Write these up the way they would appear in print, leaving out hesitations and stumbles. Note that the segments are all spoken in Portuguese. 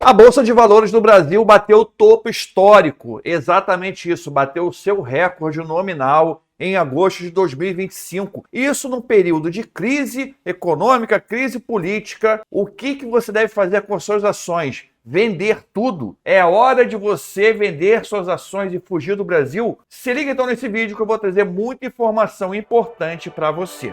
A Bolsa de Valores do Brasil bateu o topo histórico, exatamente isso, bateu o seu recorde nominal em agosto de 2025. Isso num período de crise econômica, crise política. O que você deve fazer com suas ações? Vender tudo. É hora de você vender suas ações e fugir do Brasil? Se liga então nesse vídeo que eu vou trazer muita informação importante para você.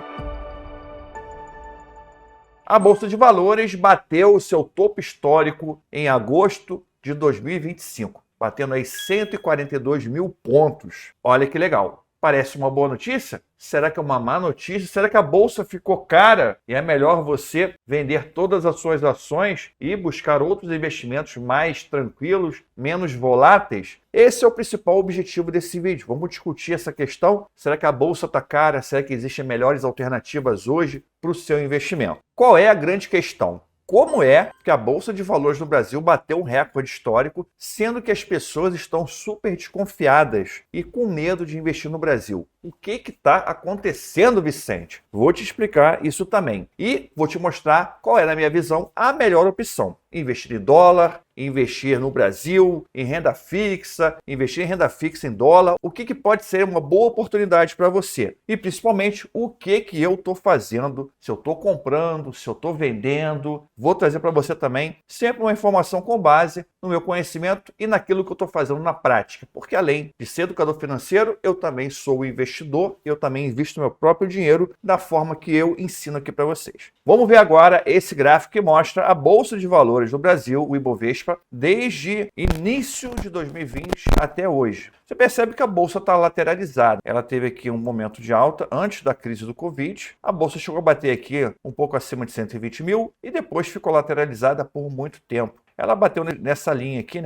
A Bolsa de Valores bateu o seu topo histórico em agosto de 2025, batendo aí 142 mil pontos. Olha que legal. Parece uma boa notícia? Será que é uma má notícia? Será que a bolsa ficou cara e é melhor você vender todas as suas ações e buscar outros investimentos mais tranquilos, menos voláteis? Esse é o principal objetivo desse vídeo. Vamos discutir essa questão. Será que a bolsa está cara? Será que existem melhores alternativas hoje para o seu investimento? Qual é a grande questão? Como é que a Bolsa de Valores no Brasil bateu um recorde histórico, sendo que as pessoas estão super desconfiadas e com medo de investir no Brasil? O que está acontecendo, Vicente? Vou te explicar isso também. E vou te mostrar qual é, na minha visão, a melhor opção. Investir em dólar, investir no Brasil, em renda fixa, investir em renda fixa em dólar. O que pode ser uma boa oportunidade para você? E principalmente, o que eu estou fazendo, se eu estou comprando, se eu estou vendendo. Vou trazer para você também sempre uma informação com base no meu conhecimento e naquilo que eu estou fazendo na prática. Porque além de ser educador financeiro, eu também sou investidor, eu também invisto meu próprio dinheiro da forma que eu ensino aqui para vocês. Vamos ver agora esse gráfico que mostra a Bolsa de Valores do Brasil, o Ibovespa, desde início de 2020 até hoje. Você percebe que a bolsa está lateralizada. Ela teve aqui um momento de alta antes da crise do Covid. A bolsa chegou a bater aqui um pouco acima de 120 mil e depois ficou lateralizada por muito tempo. Ela bateu nessa linha aqui,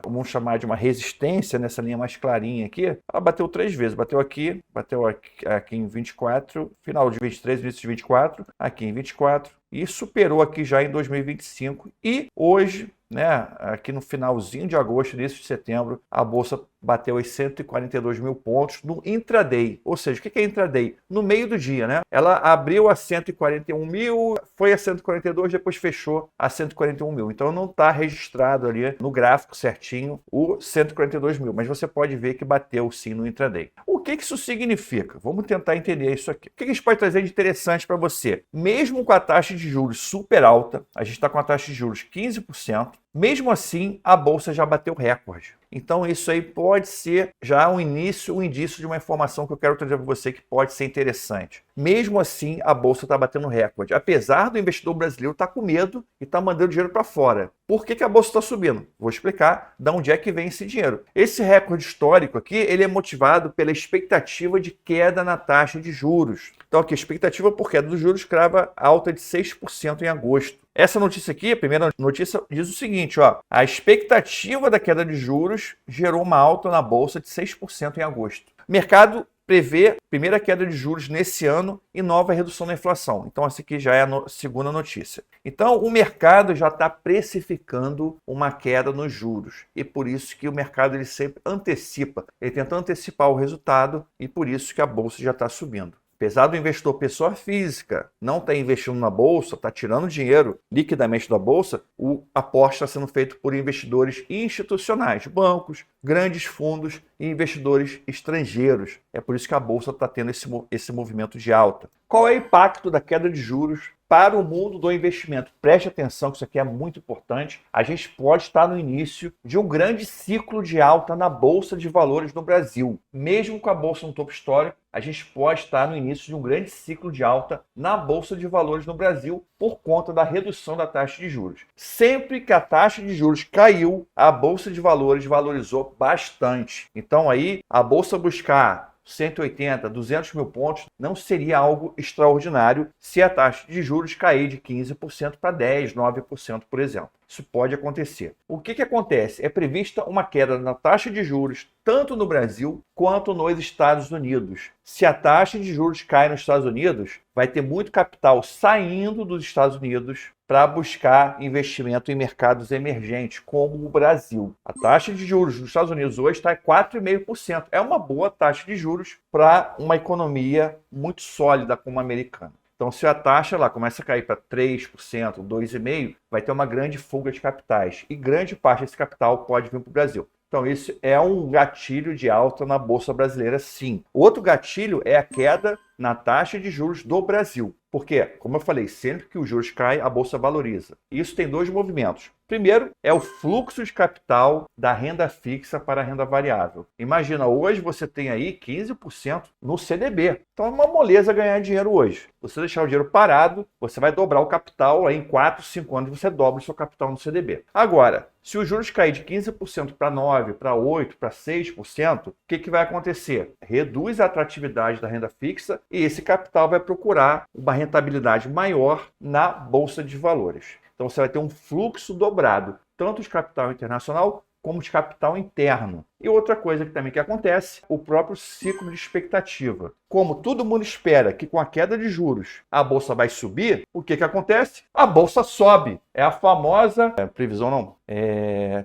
vamos chamar de uma resistência, nessa linha mais clarinha aqui. Ela bateu 3 vezes. Bateu aqui em 24, final de 23, início de 24, aqui em 24. E superou aqui já em 2025. E hoje, aqui no finalzinho de agosto, início de setembro, a bolsa bateu os 142 mil pontos no intraday. Ou seja, o que é intraday? No meio do dia, né? Ela abriu a 141 mil, foi a 142, depois fechou a 141 mil. Então não está registrado ali no gráfico certinho o 142 mil, mas você pode ver que bateu sim no intraday. O que isso significa? Vamos tentar entender isso aqui. O que a gente pode trazer de interessante para você? Mesmo com a taxa de juros super alta, a gente está com a taxa de juros 15%, mesmo assim a bolsa já bateu recorde. Então isso aí pode ser já um indício de uma informação que eu quero trazer para você que pode ser interessante. Mesmo assim, a bolsa está batendo recorde. Apesar do investidor brasileiro estar com medo e estar mandando dinheiro para fora. Por que a bolsa está subindo? Vou explicar de onde é que vem esse dinheiro. Esse recorde histórico aqui, ele é motivado pela expectativa de queda na taxa de juros. Então aqui, a expectativa por queda dos juros crava alta de 6% em agosto. Essa notícia aqui, a primeira notícia, diz o seguinte, a expectativa da queda de juros gerou uma alta na bolsa de 6% em agosto. O mercado prevê primeira queda de juros nesse ano e nova redução da inflação. Então, essa aqui já é a segunda notícia. Então, o mercado já está precificando uma queda nos juros. E por isso que o mercado ele sempre antecipa. Ele tenta antecipar o resultado e por isso que a bolsa já está subindo. Apesar do investidor pessoa física não estar investindo na bolsa, está tirando dinheiro liquidamente da bolsa, o aporte está sendo feito por investidores institucionais, bancos, grandes fundos e investidores estrangeiros. É por isso que a bolsa está tendo esse movimento de alta. Qual é o impacto da queda de juros para o mundo do investimento? Preste atenção que isso aqui é muito importante. A gente pode estar no início de um grande ciclo de alta na Bolsa de Valores no Brasil. Mesmo com a bolsa no topo histórico, a gente pode estar no início de um grande ciclo de alta na Bolsa de Valores no Brasil por conta da redução da taxa de juros. Sempre que a taxa de juros caiu, a Bolsa de Valores valorizou bastante. Então aí, a bolsa buscar 180, 200 mil pontos não seria algo extraordinário se a taxa de juros cair de 15% para 10%, 9%, por exemplo. Isso pode acontecer. O que acontece? É prevista uma queda na taxa de juros tanto no Brasil quanto nos Estados Unidos. Se a taxa de juros cai nos Estados Unidos, vai ter muito capital saindo dos Estados Unidos para buscar investimento em mercados emergentes, como o Brasil. A taxa de juros dos Estados Unidos hoje está em 4,5%. É uma boa taxa de juros para uma economia muito sólida como a americana. Então, se a taxa lá começa a cair para 3%, 2,5%, vai ter uma grande fuga de capitais. E grande parte desse capital pode vir para o Brasil. Então, isso é um gatilho de alta na Bolsa Brasileira, sim. Outro gatilho é a queda na taxa de juros do Brasil. Porque, como eu falei, sempre que os juros caem, a Bolsa valoriza. Isso tem dois movimentos. Primeiro, é o fluxo de capital da renda fixa para a renda variável. Imagina, hoje você tem aí 15% no CDB. Então é uma moleza ganhar dinheiro hoje. Você deixar o dinheiro parado, você vai dobrar o capital, aí em 4, 5 anos você dobra o seu capital no CDB. Agora, se os juros cair de 15% para 9%, para 8%, para 6%, o que vai acontecer? Reduz a atratividade da renda fixa e esse capital vai procurar uma rentabilidade maior na Bolsa de Valores. Então você vai ter um fluxo dobrado, tanto de capital internacional como de capital interno. E outra coisa que também que acontece, o próprio ciclo de expectativa. Como todo mundo espera que com a queda de juros a Bolsa vai subir, o que acontece? A Bolsa sobe. É a famosa... previsão não.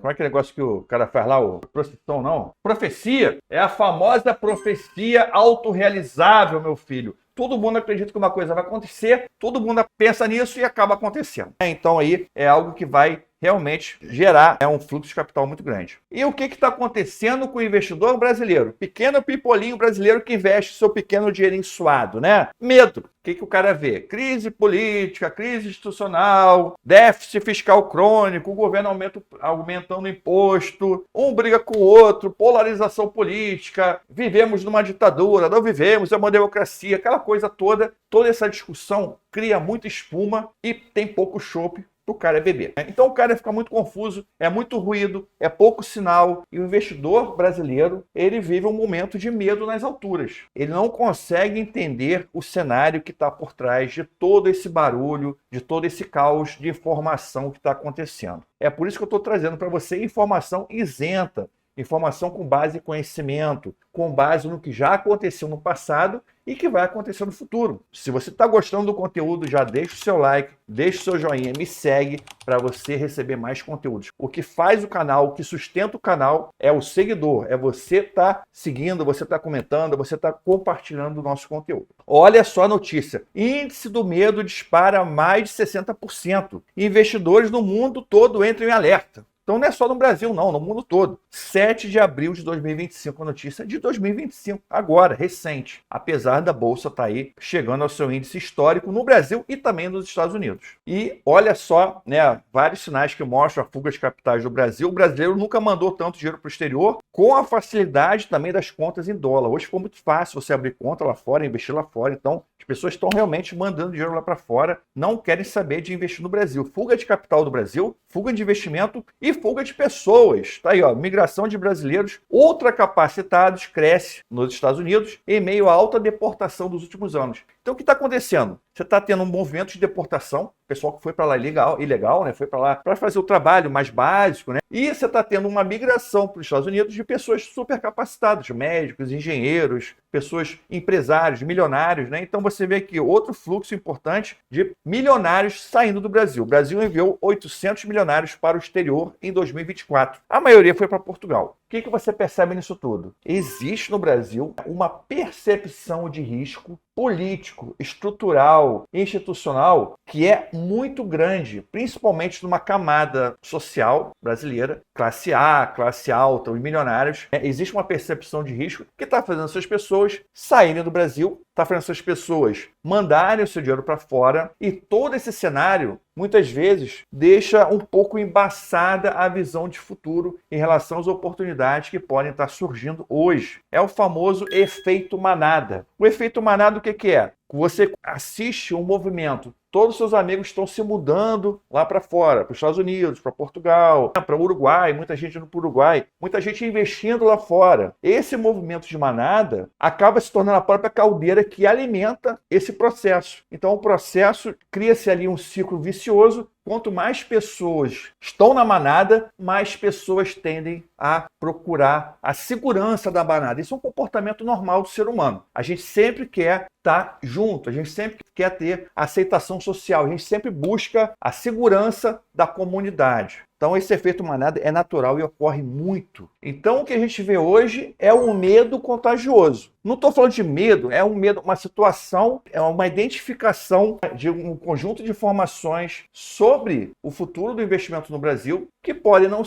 Como é aquele negócio que o cara faz lá? Procissão não. Profecia. É a famosa profecia autorrealizável, meu filho. Todo mundo acredita que uma coisa vai acontecer, todo mundo pensa nisso e acaba acontecendo. Então aí é algo que vai realmente gerar um fluxo de capital muito grande. E o que está acontecendo com o investidor brasileiro? Pequeno pipolinho brasileiro que investe seu pequeno dinheirinho suado, né? Medo. O que o cara vê? Crise política, crise institucional, déficit fiscal crônico, o governo aumentando o imposto, um briga com o outro, polarização política, vivemos numa ditadura, não vivemos, é uma democracia, aquela coisa toda. Toda essa discussão cria muita espuma e tem pouco chope o cara beber. Então o cara fica muito confuso, é muito ruído, é pouco sinal, e o investidor brasileiro, ele vive um momento de medo nas alturas. Ele não consegue entender o cenário que está por trás de todo esse barulho, de todo esse caos de informação que está acontecendo. É por isso que eu estou trazendo para você informação isenta, informação com base em conhecimento, com base no que já aconteceu no passado e que vai acontecer no futuro. Se você está gostando do conteúdo, já deixa o seu like, deixa o seu joinha, me segue para você receber mais conteúdos. O que faz o canal, o que sustenta o canal é o seguidor, é você estar seguindo, você estar comentando, você estar compartilhando o nosso conteúdo. Olha só a notícia, índice do medo dispara mais de 60%. Investidores no mundo todo entram em alerta. Então não é só no Brasil, não, no mundo todo. 7 de abril de 2025, a notícia de 2025, agora, recente. Apesar da Bolsa estar aí chegando ao seu índice histórico no Brasil e também nos Estados Unidos. E olha só, né, vários sinais que mostram a fuga de capitais do Brasil. O brasileiro nunca mandou tanto dinheiro para o exterior, com a facilidade também das contas em dólar. Hoje ficou muito fácil você abrir conta lá fora, investir lá fora. Então, as pessoas estão realmente mandando dinheiro lá para fora, não querem saber de investir no Brasil. Fuga de capital do Brasil, fuga de investimento e fuga de pessoas. Tá aí, ó, migração de brasileiros ultracapacitados cresce nos Estados Unidos em meio à alta deportação dos últimos anos. Então, o que está acontecendo? Você está tendo um movimento de deportação, pessoal que foi para lá ilegal, né? Foi para lá para fazer o trabalho mais básico, né? E você está tendo uma migração para os Estados Unidos de pessoas super capacitadas, médicos, engenheiros, pessoas, empresários, milionários, né? Então você vê aqui outro fluxo importante de milionários saindo do Brasil. O Brasil enviou 800 milionários para o exterior em 2024. A maioria foi para Portugal. O que você percebe nisso tudo? Existe no Brasil uma percepção de risco político, estrutural, institucional, que é muito grande, principalmente numa camada social brasileira, classe A, classe alta, os milionários. Existe uma percepção de risco que está fazendo essas pessoas saírem do Brasil, está fazendo essas pessoas mandarem o seu dinheiro para fora, e todo esse cenário, muitas vezes, deixa um pouco embaçada a visão de futuro em relação às oportunidades que podem estar surgindo hoje. É o famoso efeito manada. O efeito manada, o que é? Você assiste um movimento, todos os seus amigos estão se mudando lá para fora, para os Estados Unidos, para Portugal, para o Uruguai, muita gente indo para o Uruguai, muita gente investindo lá fora. Esse movimento de manada acaba se tornando a própria caldeira que alimenta esse processo. Então o processo cria-se ali um ciclo vicioso. Quanto mais pessoas estão na manada, mais pessoas tendem a procurar a segurança da manada. Isso é um comportamento normal do ser humano. A gente sempre quer estar junto, a gente sempre quer ter aceitação social, a gente sempre busca a segurança da comunidade. Então, esse efeito manada é natural e ocorre muito. Então, o que a gente vê hoje é um medo contagioso. Não estou falando de medo, é um medo, uma situação, é uma identificação de um conjunto de informações sobre o futuro do investimento no Brasil que podem não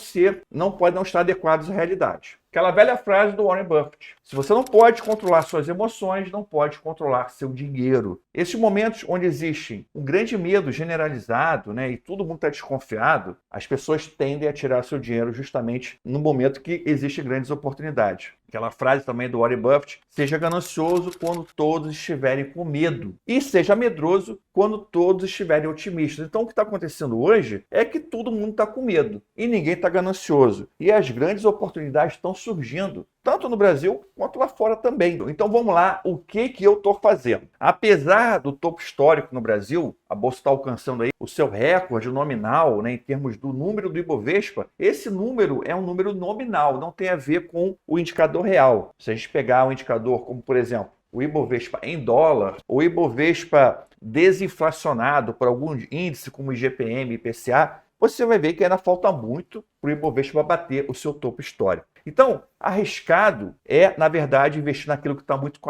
estar adequados à realidade. Aquela velha frase do Warren Buffett: se você não pode controlar suas emoções, não pode controlar seu dinheiro. Esses momentos onde existe um grande medo generalizado, né, e todo mundo está desconfiado, as pessoas tendem a tirar seu dinheiro justamente no momento que existem grandes oportunidades. Aquela frase também do Warren Buffett: seja ganancioso quando todos estiverem com medo e seja medroso quando todos estiverem otimistas. Então, o que está acontecendo hoje é que todo mundo está com medo e ninguém está ganancioso. E as grandes oportunidades estão surgindo, tanto no Brasil quanto lá fora também. Então, vamos lá, o que eu estou fazendo? Apesar do topo histórico no Brasil, a Bolsa está alcançando aí o seu recorde nominal, né, em termos do número do Ibovespa. Esse número é um número nominal, não tem a ver com o indicador real. Se a gente pegar um indicador como, por exemplo, o Ibovespa em dólar, o Ibovespa desinflacionado por algum índice como o IGPM e IPCA, você vai ver que ainda falta muito para o Ibovespa bater o seu topo histórico. Então, arriscado é, na verdade, investir naquilo que está muito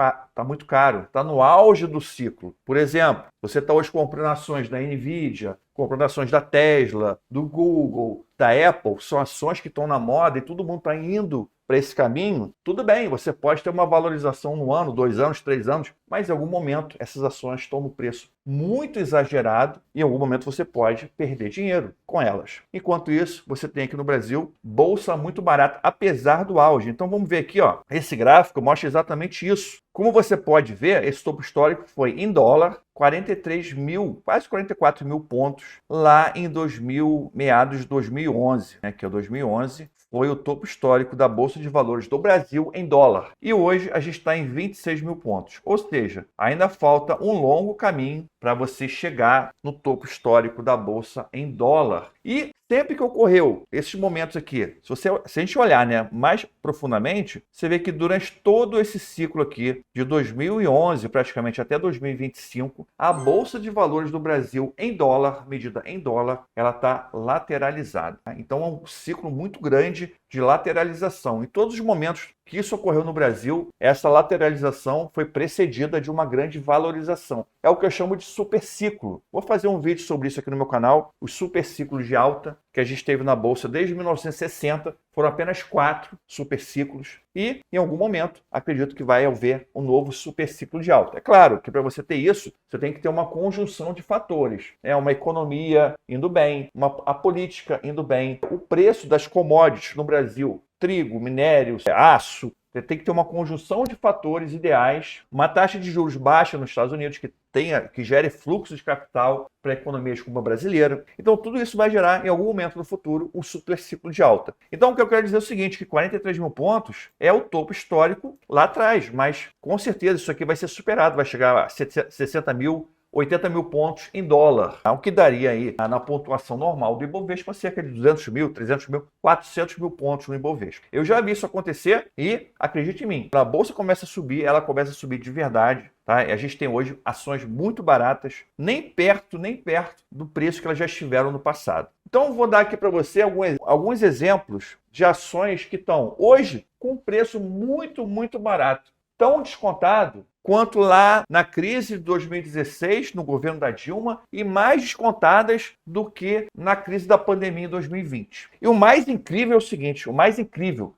caro, está no auge do ciclo. Por exemplo, você está hoje comprando ações da Nvidia, comprando ações da Tesla, do Google, da Apple, são ações que estão na moda e todo mundo está indo para esse caminho. Tudo bem, você pode ter uma valorização no ano, 2 anos, 3 anos, mas em algum momento essas ações estão no preço muito exagerado e em algum momento você pode perder dinheiro com elas. Enquanto isso, você tem aqui no Brasil bolsa muito barata, apesar do auge. Então vamos ver aqui, ó. Esse gráfico mostra exatamente isso. Como você pode ver, esse topo histórico foi em dólar, 43 mil, quase 44 mil pontos lá em meados de 2011, né, que é 2011. Foi o topo histórico da Bolsa de Valores do Brasil em dólar. E hoje a gente está em 26 mil pontos. Ou seja, ainda falta um longo caminho para você chegar no topo histórico da Bolsa em dólar. E sempre que ocorreu esses momentos aqui, se a gente olhar, né, mais profundamente, você vê que durante todo esse ciclo aqui, de 2011 praticamente até 2025, a Bolsa de Valores do Brasil em dólar, medida em dólar, ela está lateralizada. Então é um ciclo muito grande de lateralização. Em todos os momentos que isso ocorreu no Brasil, essa lateralização foi precedida de uma grande valorização. É o que eu chamo de superciclo. Vou fazer um vídeo sobre isso aqui no meu canal, os superciclos de alta que a gente teve na Bolsa desde 1960, foram apenas 4 superciclos e, em algum momento, acredito que vai haver um novo superciclo de alta. É claro que para você ter isso, você tem que ter uma conjunção de fatores. Uma economia indo bem, a política indo bem, o preço das commodities no Brasil, trigo, minério, aço, tem que ter uma conjunção de fatores ideais, uma taxa de juros baixa nos Estados Unidos que gere fluxo de capital para economias como a brasileira. Então, tudo isso vai gerar, em algum momento no futuro, um superciclo de alta. Então, o que eu quero dizer é o seguinte, que 43 mil pontos é o topo histórico lá atrás, mas com certeza isso aqui vai ser superado, vai chegar a 60 mil, 80 mil pontos em dólar, o que daria aí, na pontuação normal do Ibovespa, cerca de 200 mil, 300 mil, 400 mil pontos no Ibovespa. Eu já vi isso acontecer e, acredite em mim, a Bolsa começa a subir, ela começa a subir de verdade. Tá? E a gente tem hoje ações muito baratas, nem perto do preço que elas já estiveram no passado. Então, eu vou dar aqui para você alguns exemplos de ações que estão hoje com um preço muito, muito barato, tão descontado quanto lá na crise de 2016, no governo da Dilma, e mais descontadas do que na crise da pandemia em 2020. E o mais incrível é o seguinte,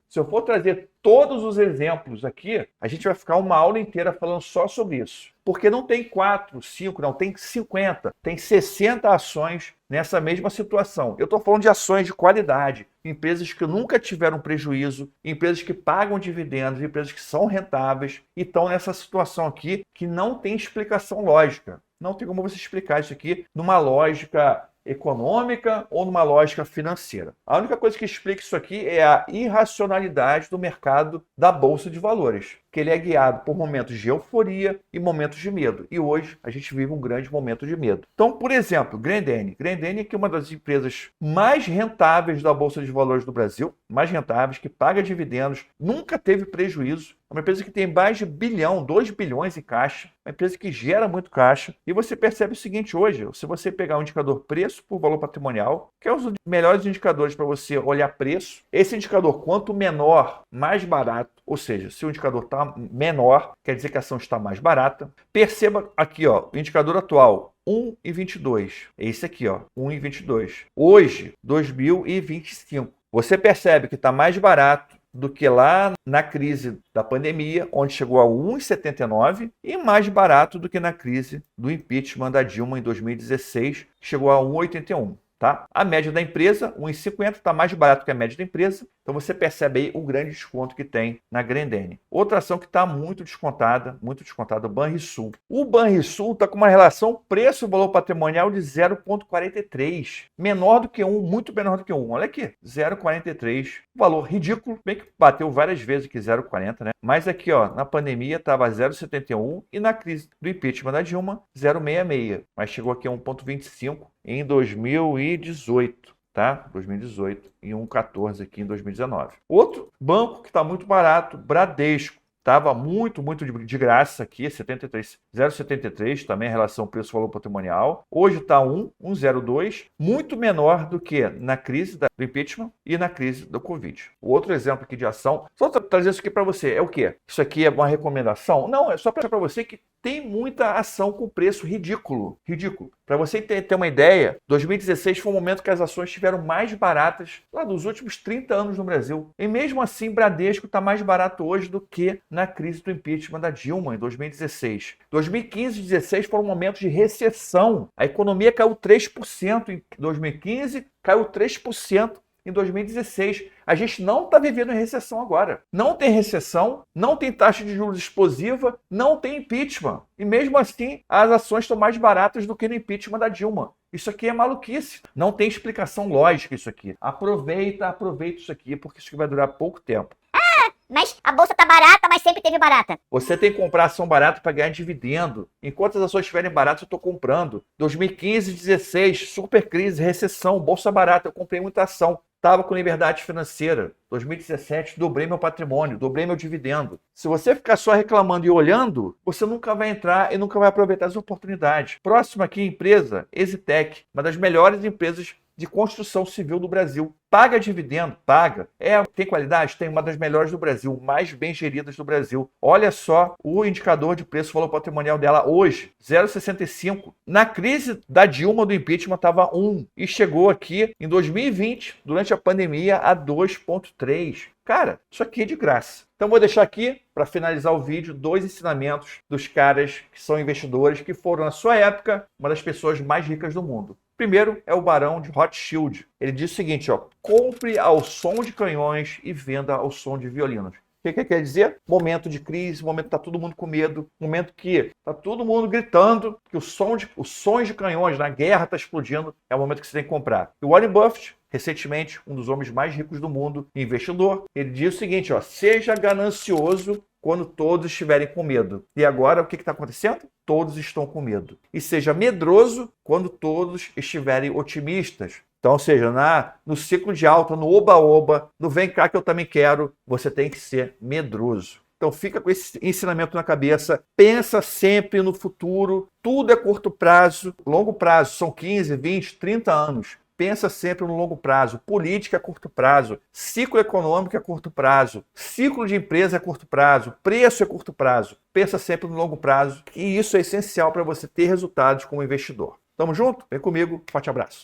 se eu for trazer todos os exemplos aqui, a gente vai ficar uma aula inteira falando só sobre isso. Porque não tem 4, 5, não, tem 50, tem 60 ações nessa mesma situação. Eu estou falando de ações de qualidade, empresas que nunca tiveram prejuízo, empresas que pagam dividendos, empresas que são rentáveis e estão nessa situação aqui que não tem explicação lógica. Não tem como você explicar isso aqui numa lógica econômica ou numa lógica financeira. A única coisa que explica isso aqui é a irracionalidade do mercado da Bolsa de Valores. que ele é guiado por momentos de euforia e momentos de medo. E hoje a gente vive um grande momento de medo. Então, por exemplo, Grendene. Grendene é que é uma das empresas mais rentáveis da Bolsa de Valores do Brasil, mais rentáveis, que paga dividendos, nunca teve prejuízo. É uma empresa que tem mais de 2 bilhões em caixa, uma empresa que gera muito caixa. E você percebe o seguinte hoje, se você pegar o indicador preço por valor patrimonial, que é um dos melhores indicadores para você olhar preço, esse indicador, quanto menor, mais barato, ou seja, se o indicador está menor, quer dizer que a ação está mais barata. Perceba aqui, ó, o indicador atual, 1,22. Esse aqui, ó, 1,22. Hoje, 2025. Você percebe que está mais barato do que lá na crise da pandemia, onde chegou a 1,79, e mais barato do que na crise do impeachment da Dilma em 2016, que chegou a 1,81. Tá? A média da empresa, 1,50, está mais barato que a média da empresa. Então você percebe aí o grande desconto que tem na Grendene. Outra ação que está muito descontada, o Banrisul. O Banrisul está com uma relação preço-valor patrimonial de 0,43. Menor do que 1, muito menor do que 1. Olha aqui, 0,43. Valor ridículo, bem que bateu várias vezes aqui 0,40, né? Mas aqui, ó, na pandemia estava 0,71 e na crise do impeachment da Dilma, 0,66. Mas chegou aqui a 1,25 em 2018, tá? 2018 e 1,14 aqui em 2019. Outro banco que está muito barato, Bradesco. Estava muito de graça aqui, 0,73, também a relação preço-valor patrimonial. Hoje está 1,02, muito menor do que na crise do impeachment e na crise do Covid. O outro exemplo aqui de ação, só trazer isso aqui para você, é o quê? Isso aqui é uma recomendação? Não, é só para você que tem muita ação com preço ridículo. Ridículo. Para você ter uma ideia, 2016 foi o momento que as ações estiveram mais baratas lá dos últimos 30 anos no Brasil. E mesmo assim, Bradesco está mais barato hoje do que na crise do impeachment da Dilma, em 2016. 2015 e 2016 foram momentos de recessão. A economia caiu 3% em 2015, caiu 3% em 2016. A gente não está vivendo em recessão agora. Não tem recessão, não tem taxa de juros explosiva, não tem impeachment. E mesmo assim, as ações estão mais baratas do que no impeachment da Dilma. Isso aqui é maluquice. Não tem explicação lógica isso aqui. Aproveita isso aqui, porque isso aqui vai durar pouco tempo. Mas a bolsa tá barata, mas sempre teve barata. Você tem que comprar ação barata para ganhar dividendo. Enquanto as ações estiverem baratas, eu estou comprando. 2015, 2016, super crise, recessão, bolsa barata, eu comprei muita ação. Estava com liberdade financeira. 2017, dobrei meu patrimônio, dobrei meu dividendo. Se você ficar só reclamando e olhando, você nunca vai entrar e nunca vai aproveitar as oportunidades. Próximo aqui, empresa, Exitec, uma das melhores empresas de construção civil do Brasil. Paga dividendo? Paga. Tem qualidade? Tem, uma das melhores do Brasil, mais bem geridas do Brasil. Olha só o indicador de preço-valor patrimonial dela hoje, 0,65. Na crise da Dilma, do impeachment, estava 1 e chegou aqui em 2020, durante a pandemia, a 2,3. Cara, isso aqui é de graça. Então vou deixar aqui, para finalizar o vídeo, 2 ensinamentos dos caras que são investidores, que foram, na sua época, uma das pessoas mais ricas do mundo. Primeiro é o Barão de Rothschild. Ele diz o seguinte, ó: compre ao som de canhões e venda ao som de violinos. O que quer dizer? Momento de crise, momento que está todo mundo com medo, momento que está todo mundo gritando, que os sons de canhões na guerra está explodindo, é o momento que você tem que comprar. E o Warren Buffett, recentemente, um dos homens mais ricos do mundo, investidor, ele diz o seguinte, ó: seja ganancioso quando todos estiverem com medo. E agora, o que está acontecendo? Todos estão com medo. E seja medroso quando todos estiverem otimistas. Então, ou seja, no ciclo de alta, no oba-oba, no vem cá que eu também quero, você tem que ser medroso. Então fica com esse ensinamento na cabeça, pensa sempre no futuro, tudo é curto prazo, longo prazo, são 15, 20, 30 anos. Pensa sempre no longo prazo. Política é curto prazo, ciclo econômico é curto prazo, ciclo de empresa é curto prazo, preço é curto prazo. Pensa sempre no longo prazo e isso é essencial para você ter resultados como investidor. Tamo junto? Vem comigo, forte abraço.